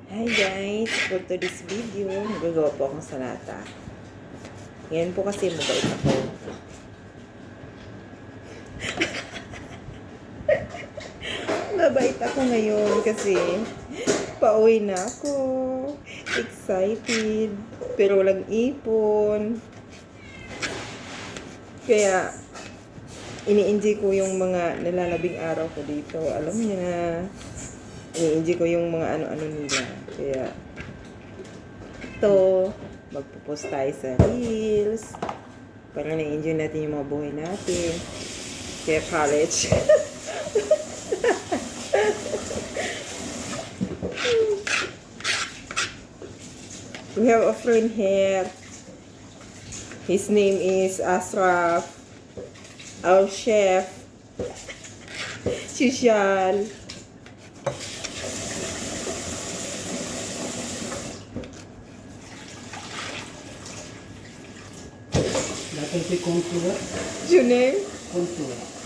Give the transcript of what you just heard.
Hi guys! For today's video, magagawa po akong salata. Ngayon po kasi mabait ako. Mabait ako ngayon kasi pauwi na ako. Excited. Pero walang ipon. Kaya, ini-enjoy ko yung mga nilalabing araw ko dito. Alam niyo na, ini-enjoy ko yung mga ano-ano nila. Kaya, ito, magpo-post tayo sa Reels. Para na-enjoy natin yung mga buhay natin. Kaya college. We have a friend here. His name is Ashraf. Our chef. Social. Natin si Contour. Your name? Contour.